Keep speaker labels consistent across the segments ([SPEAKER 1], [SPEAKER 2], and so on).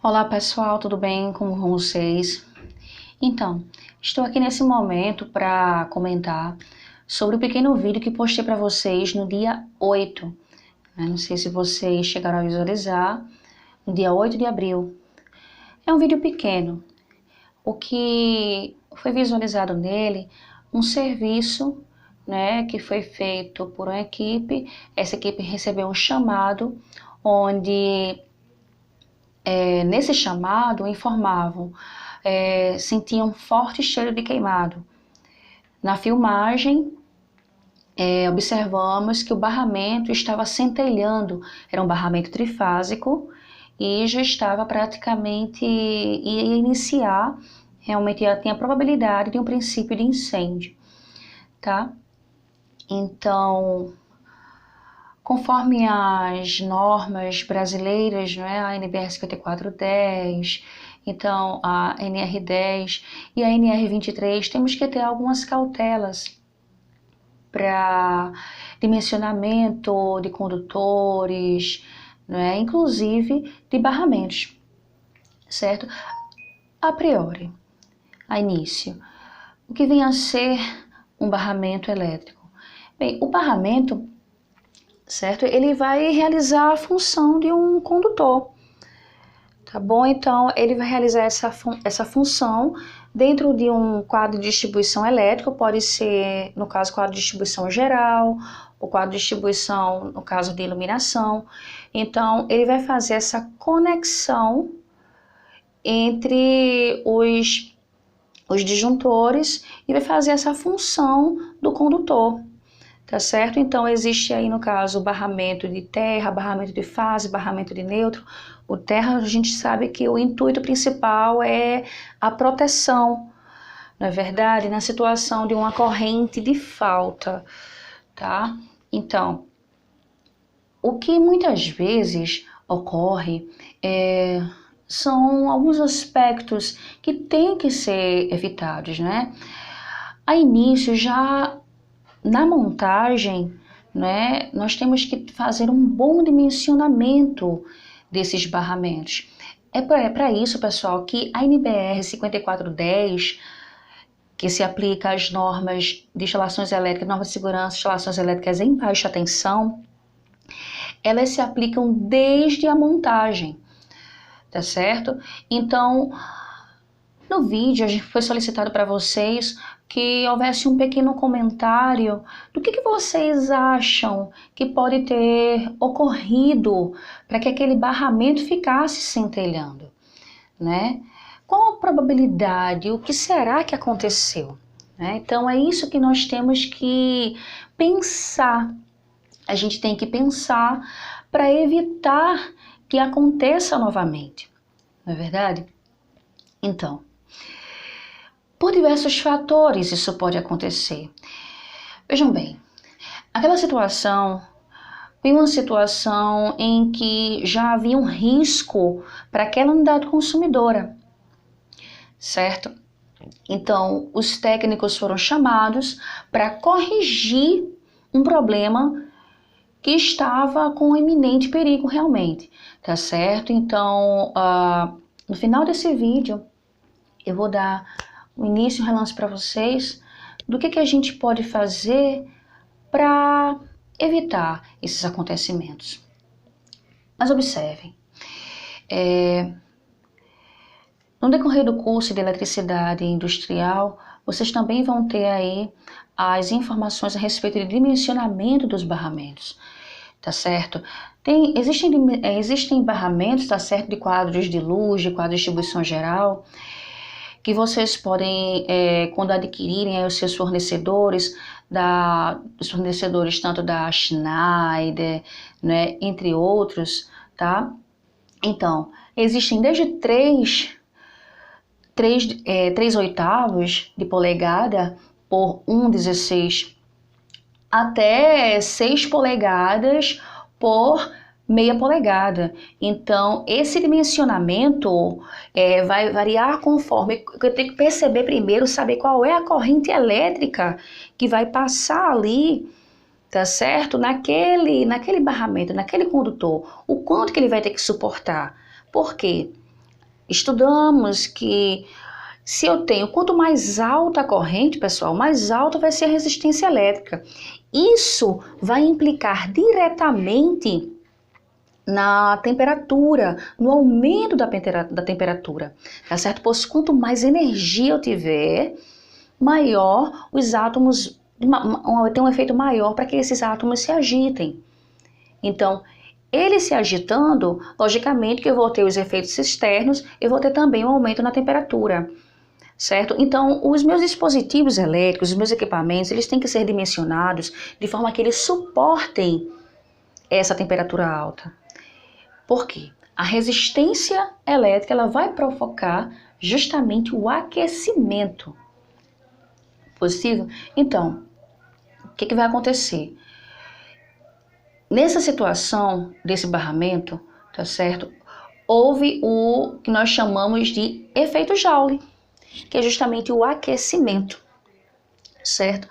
[SPEAKER 1] Olá pessoal, tudo bem com vocês? Então, estou aqui nesse momento para comentar sobre o pequeno vídeo que postei para vocês no dia 8. Não sei se vocês chegaram a visualizar, no dia 8 de abril. É um vídeo pequeno. O que foi visualizado nele, um serviço, que foi feito por uma equipe. Essa equipe recebeu um chamado onde nesse chamado informavam, sentiam um forte cheiro de queimado. Na filmagem, observamos que o barramento estava centelhando, era um barramento trifásico e já estava praticamente, ia iniciar, realmente tinha a probabilidade de um princípio de incêndio, tá? Então, conforme as normas brasileiras, a NBR 5410, então a NR10 e a NR23, temos que ter algumas cautelas para dimensionamento de condutores, inclusive de barramentos, certo? A priori, a início, o que vem a ser um barramento elétrico? Bem, o barramento, certo? Ele vai realizar a função de um condutor, tá bom? Então, ele vai realizar essa função dentro de um quadro de distribuição elétrico, pode ser, no caso, quadro de distribuição geral, o quadro de distribuição, no caso de iluminação. Então, ele vai fazer essa conexão entre os disjuntores e vai fazer essa função do condutor. Tá certo? Então, existe aí, no caso, o barramento de terra, barramento de fase, barramento de neutro. O terra, a gente sabe que o intuito principal é a proteção, não é verdade? Na situação de uma corrente de falta, tá? Então, o que muitas vezes ocorre são alguns aspectos que têm que ser evitados, né? A início, já na montagem, nós temos que fazer um bom dimensionamento desses barramentos. É para isso, pessoal, que a NBR 5410, que se aplica às normas de instalações elétricas, normas de segurança de instalações elétricas em baixa tensão, elas se aplicam desde a montagem, tá certo? Então, no vídeo, a gente foi solicitado para vocês que houvesse um pequeno comentário do que vocês acham que pode ter ocorrido para que aquele barramento ficasse centelhando, né? Qual a probabilidade? O que será que aconteceu? Então, é isso que nós temos que pensar. A gente tem que pensar para evitar que aconteça novamente, não é verdade? Então, por diversos fatores isso pode acontecer. Vejam bem, aquela situação foi uma situação em que já havia um risco para aquela unidade consumidora, certo? Então, os técnicos foram chamados para corrigir um problema que estava com iminente perigo realmente, tá certo? Então, no final desse vídeo, eu vou dar o início, um relance para vocês do que a gente pode fazer para evitar esses acontecimentos. Mas observem, no decorrer do curso de eletricidade industrial, vocês também vão ter aí as informações a respeito de dimensionamento dos barramentos, tá certo? Existem barramentos, tá certo, de quadros de luz, de quadro de distribuição geral, que vocês podem, quando adquirirem os seus fornecedores, os fornecedores tanto da Schneider, entre outros, tá? Então, existem desde 3/8 de polegada por 1/16 até 6 polegadas por meia polegada. Então, esse dimensionamento vai variar conforme, eu tenho que perceber primeiro, saber qual é a corrente elétrica que vai passar ali, tá certo? Naquele barramento, naquele condutor, o quanto que ele vai ter que suportar. Por quê? estudamos que se eu tenho, quanto mais alta a corrente, pessoal, mais alta vai ser a resistência elétrica. Isso vai implicar diretamente na temperatura, no aumento da temperatura, tá certo? Pois quanto mais energia eu tiver, maior os átomos, tem um efeito maior para que esses átomos se agitem. Então, ele se agitando, logicamente que eu vou ter os efeitos externos, eu vou ter também um aumento na temperatura, certo? Então, os meus dispositivos elétricos, os meus equipamentos, eles têm que ser dimensionados de forma que eles suportem essa temperatura alta. Por quê? A resistência elétrica ela vai provocar justamente o aquecimento. Positivo? Então, o que vai acontecer? Nessa situação desse barramento, tá certo? Houve o que nós chamamos de efeito Joule, que é justamente o aquecimento, certo?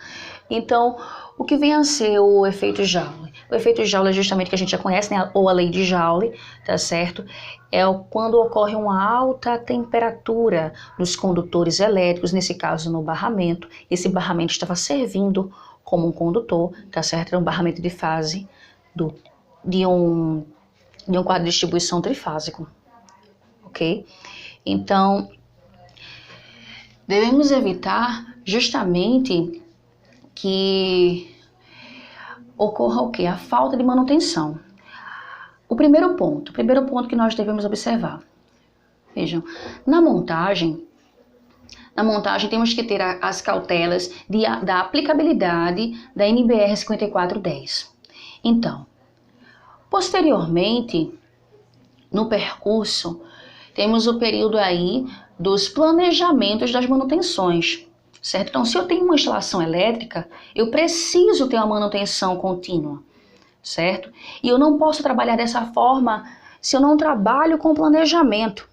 [SPEAKER 1] Então, o que vem a ser o efeito Joule? O efeito Joule é justamente o que a gente já conhece, né? Ou a lei de Joule, tá certo? É quando ocorre uma alta temperatura nos condutores elétricos, nesse caso no barramento. Esse barramento estava servindo como um condutor, tá certo? Era um barramento de fase de um quadro de distribuição trifásico, ok? Então, devemos evitar justamente que ocorra o quê? A falta de manutenção. O primeiro ponto que nós devemos observar. Vejam, na montagem temos que ter as cautelas da aplicabilidade da NBR 5410. Então, posteriormente, no percurso, temos o período aí dos planejamentos das manutenções, certo? Então, se eu tenho uma instalação elétrica, eu preciso ter uma manutenção contínua, certo? E eu não posso trabalhar dessa forma se eu não trabalho com planejamento,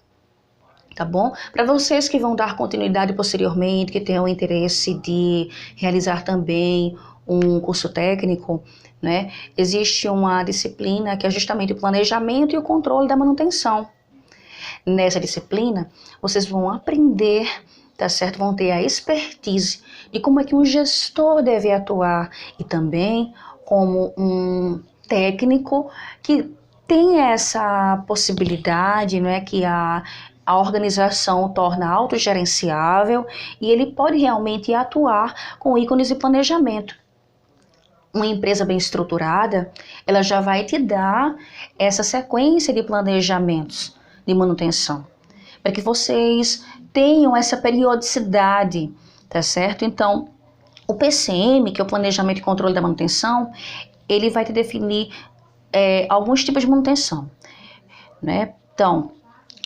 [SPEAKER 1] tá bom? Para vocês que vão dar continuidade posteriormente, que tenham interesse de realizar também um curso técnico, né? Existe uma disciplina que é justamente o planejamento e o controle da manutenção. Nessa disciplina, vocês vão aprender, tá certo? Vão ter a expertise de como é que um gestor deve atuar e também como um técnico que tem essa possibilidade, não é, que a organização torna autogerenciável e ele pode realmente atuar com ícones de planejamento. Uma empresa bem estruturada, ela já vai te dar essa sequência de planejamentos de manutenção, para que vocês tenham essa periodicidade, tá certo? Então, o PCM, que é o Planejamento e Controle da Manutenção, ele vai te definir alguns tipos de manutenção, né? Então,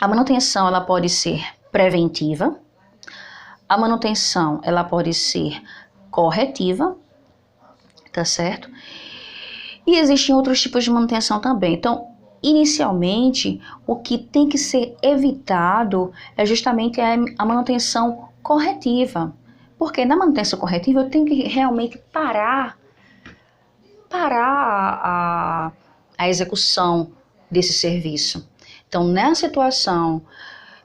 [SPEAKER 1] a manutenção ela pode ser preventiva, a manutenção ela pode ser corretiva, tá certo? E existem outros tipos de manutenção também. Então, inicialmente, o que tem que ser evitado é justamente a manutenção corretiva. Porque na manutenção corretiva eu tenho que realmente parar a execução desse serviço. Então, na situação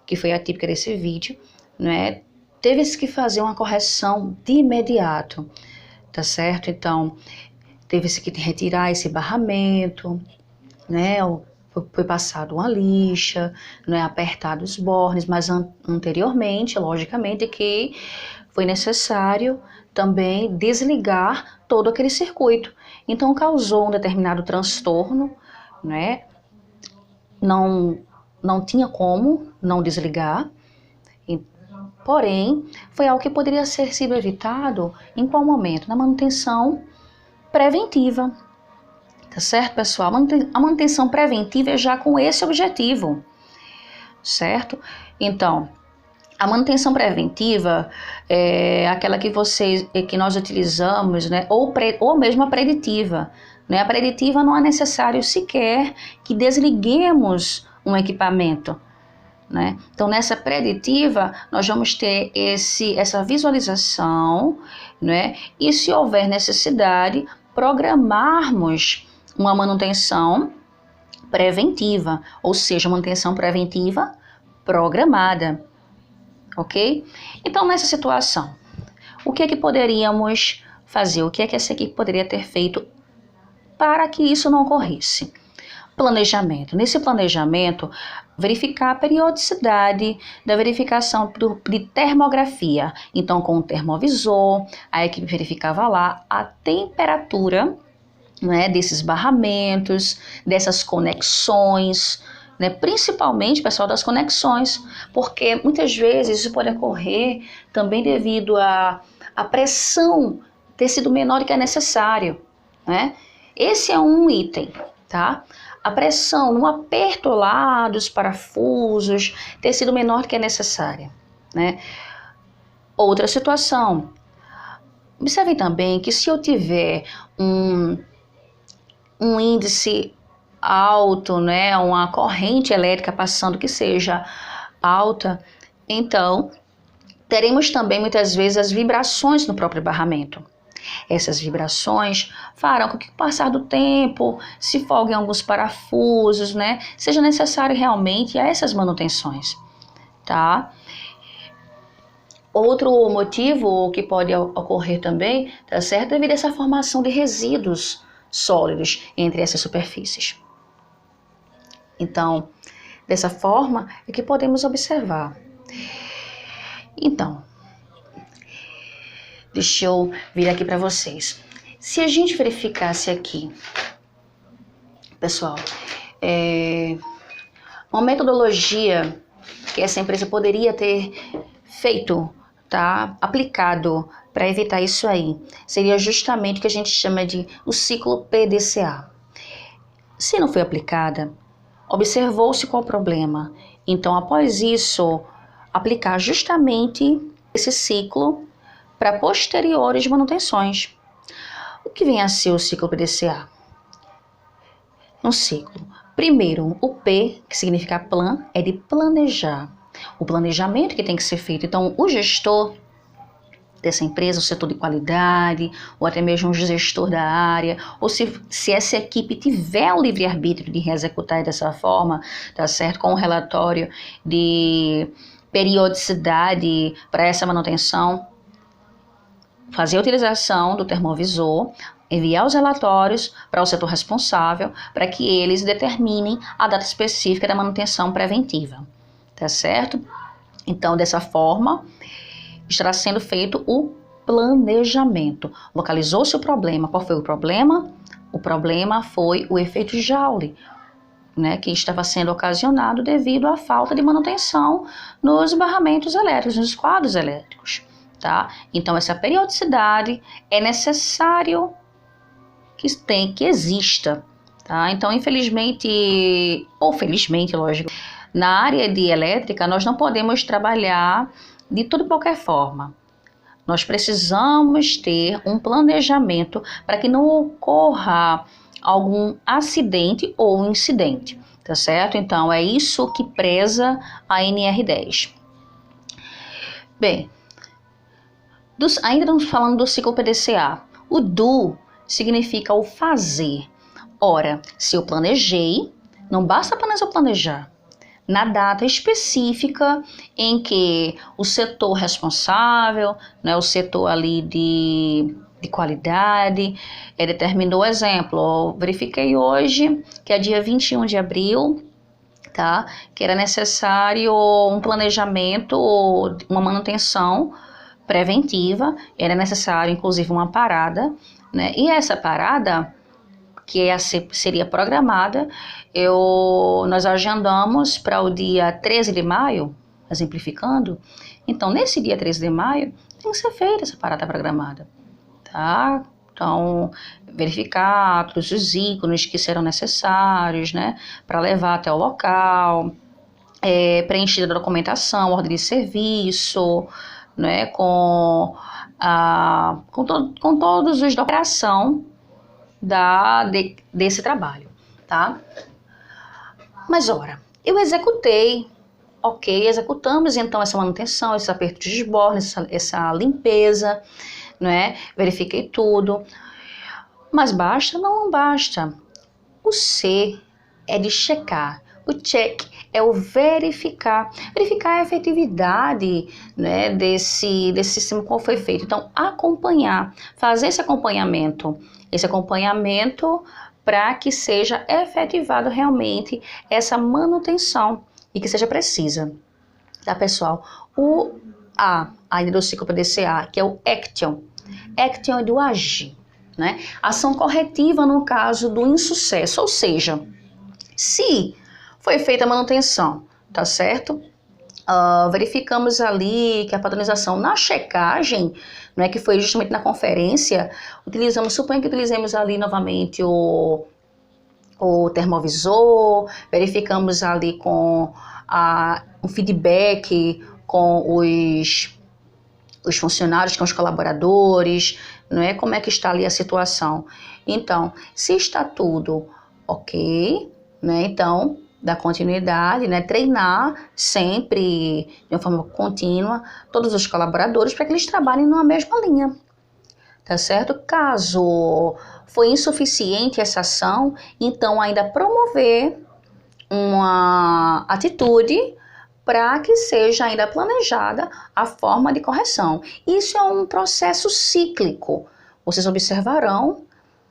[SPEAKER 1] que foi atípica desse vídeo, né, teve-se que fazer uma correção de imediato, tá certo? Então, teve-se que retirar esse barramento, né, foi passado uma lixa, né, apertado os bornes, mas anteriormente, logicamente, que foi necessário também desligar todo aquele circuito. Então, causou um determinado transtorno, né, não tinha como não desligar, porém, foi algo que poderia ser sido evitado em qual momento? Na manutenção preventiva. Tá certo, pessoal? A manutenção preventiva é já com esse objetivo, certo? Então, a manutenção preventiva é aquela que nós utilizamos, né? Ou mesmo a preditiva, né? A preditiva não é necessário sequer que desliguemos um equipamento, né? Então, nessa preditiva, nós vamos ter essa visualização, né? E se houver necessidade, programarmos uma manutenção preventiva, ou seja, manutenção preventiva programada, ok? Então, nessa situação, o que é que poderíamos fazer? O que é que essa equipe poderia ter feito para que isso não ocorresse? Planejamento. Nesse planejamento, verificar a periodicidade da verificação de termografia. Então, com o termovisor, a equipe verificava lá a temperatura, né, desses barramentos, dessas conexões, né, principalmente, pessoal, das conexões, porque muitas vezes isso pode ocorrer também devido à pressão ter sido menor do que é necessário, né? Esse é um item, tá? A pressão no aperto lá dos parafusos ter sido menor do que é necessária, né? Outra situação, observem também que se eu tiver um índice alto, né, uma corrente elétrica passando que seja alta, então teremos também muitas vezes as vibrações no próprio barramento. Essas vibrações farão com que, com o passar do tempo, se folguem alguns parafusos, né, seja necessário realmente essas manutenções, tá? Outro motivo que pode ocorrer também, tá certo, devido a essa formação de resíduos sólidos entre essas superfícies. Então, dessa forma é que podemos observar. Então, deixa eu vir aqui para vocês. Se a gente verificasse aqui, pessoal, uma metodologia que essa empresa poderia ter feito, tá, aplicado para evitar isso aí, seria justamente o que a gente chama de o ciclo PDCA. Se não foi aplicada, observou-se qual o problema. Então, após isso, aplicar justamente esse ciclo para posteriores manutenções. O que vem a ser o ciclo PDCA? Um ciclo. Primeiro, o P, que significa plan, é de planejar. O planejamento que tem que ser feito. Então, o gestor dessa empresa, o setor de qualidade, ou até mesmo o gestor da área, ou se essa equipe tiver o livre-arbítrio de executar dessa forma, tá certo? Com um relatório de periodicidade para essa manutenção, fazer a utilização do termovisor, enviar os relatórios para o setor responsável, para que eles determinem a data específica da manutenção preventiva, tá certo? Então, dessa forma, estará sendo feito o planejamento. Localizou-se o problema. Qual foi o problema? O problema foi o efeito Joule, né, que estava sendo ocasionado devido à falta de manutenção nos barramentos elétricos, nos quadros elétricos, tá? Então, essa periodicidade é necessário que exista, tá? Então, infelizmente, ou felizmente, lógico, na área de elétrica, nós não podemos trabalhar de toda e qualquer forma. Nós precisamos ter um planejamento para que não ocorra algum acidente ou incidente, tá certo? Então, é isso que preza a NR10. Bem, ainda estamos falando do ciclo PDCA. O do significa o fazer. Ora, se eu planejei, não basta apenas eu planejar. Na data específica em que o setor responsável, né, o setor ali de qualidade, determinou o exemplo. Eu verifiquei hoje, que é dia 21 de abril, tá, que era necessário um planejamento, uma manutenção preventiva, era necessário inclusive uma parada, né, e essa parada que seria programada, nós agendamos para o dia 13 de maio, exemplificando. Então, nesse dia 13 de maio, tem que ser feita essa parada programada, tá? Então, verificar todos os ícones que serão necessários, né, para levar até o local, preenchida a documentação, ordem de serviço, né, com todos os da operação desse trabalho, tá? Mas, ora, eu executei, ok, executamos então essa manutenção, esse aperto de esborne, essa limpeza, né? Verifiquei tudo, mas basta? Não basta. O C é de checar. O check é o verificar a efetividade, né, desse sistema qual foi feito. Então, acompanhar, fazer esse acompanhamento para que seja efetivado realmente essa manutenção e que seja precisa, tá, pessoal? O A, ainda do ciclo PDCA, que é o action. Action é do agir, né? Ação corretiva no caso do insucesso, ou seja, se foi feita a manutenção, tá certo? Verificamos ali que a padronização na checagem, né, que foi justamente na conferência, suponha que utilizemos ali novamente o termovisor, verificamos ali com um feedback com os funcionários, com os colaboradores, não é? Como é que está ali a situação. Então, se está tudo ok, né? Então, dar continuidade, né? Treinar sempre de uma forma contínua todos os colaboradores para que eles trabalhem numa mesma linha, tá certo? Caso foi insuficiente essa ação, então ainda promover uma atitude para que seja ainda planejada a forma de correção. Isso é um processo cíclico. Vocês observarão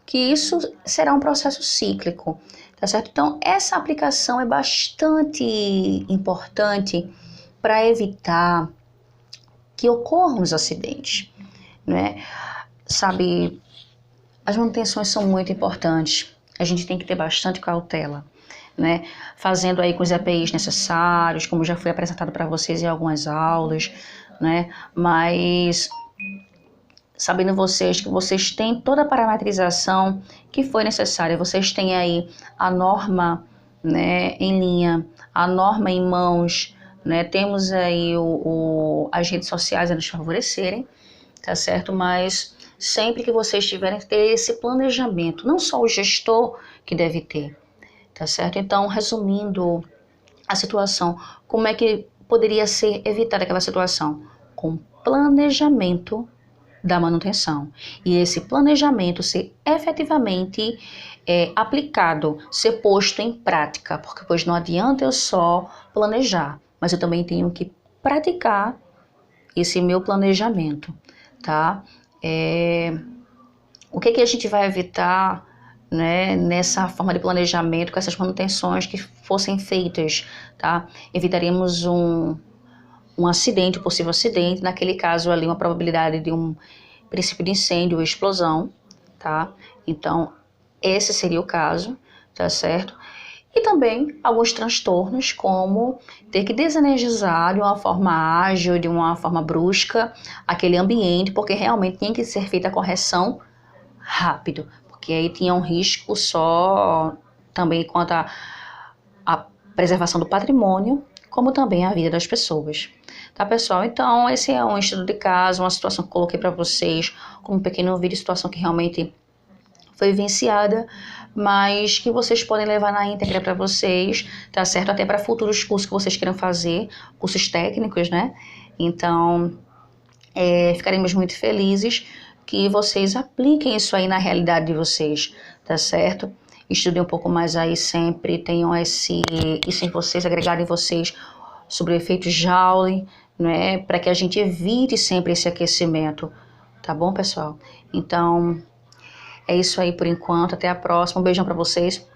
[SPEAKER 1] que isso será um processo cíclico, tá certo? Então, essa aplicação é bastante importante para evitar que ocorram os acidentes, né? Sabe, as manutenções são muito importantes. A gente tem que ter bastante cautela, né? Fazendo aí com os EPIs necessários, como já foi apresentado para vocês em algumas aulas, né? Mas sabendo vocês que vocês têm toda a parametrização que foi necessária, vocês têm aí a norma, né, em linha, a norma em mãos, né? Temos aí as redes sociais a nos favorecerem, tá certo? Mas sempre que vocês tiverem que ter esse planejamento, não só o gestor que deve ter, tá certo? Então, resumindo a situação, como é que poderia ser evitada aquela situação? Com planejamento da manutenção. E esse planejamento ser efetivamente aplicado, ser posto em prática, porque pois não adianta eu só planejar, mas eu também tenho que praticar esse meu planejamento, tá? O que a gente vai evitar, né, nessa forma de planejamento com essas manutenções que fossem feitas, tá? Evitaríamos um acidente, um possível acidente, naquele caso ali uma probabilidade de um princípio de incêndio ou explosão, tá? Então, esse seria o caso, tá certo? E também alguns transtornos, como ter que desenergizar de uma forma ágil, de uma forma brusca, aquele ambiente, porque realmente tinha que ser feita a correção rápido, porque aí tinha um risco só também quanto à preservação do patrimônio, como também a vida das pessoas. Tá, pessoal? Então, esse é um estudo de caso, uma situação que eu coloquei para vocês, como um pequeno vídeo, situação que realmente foi vivenciada, mas que vocês podem levar na íntegra para vocês, tá certo? Até para futuros cursos que vocês queiram fazer, cursos técnicos, né? Então, ficaremos muito felizes que vocês apliquem isso aí na realidade de vocês, tá certo? Estudem um pouco mais aí sempre, tenham isso em vocês, agregado em vocês sobre o efeito Joule, né? Para que a gente evite sempre esse aquecimento, tá bom, pessoal? Então, é isso aí por enquanto, até a próxima, um beijão para vocês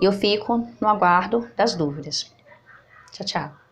[SPEAKER 1] e eu fico no aguardo das dúvidas. Tchau, tchau.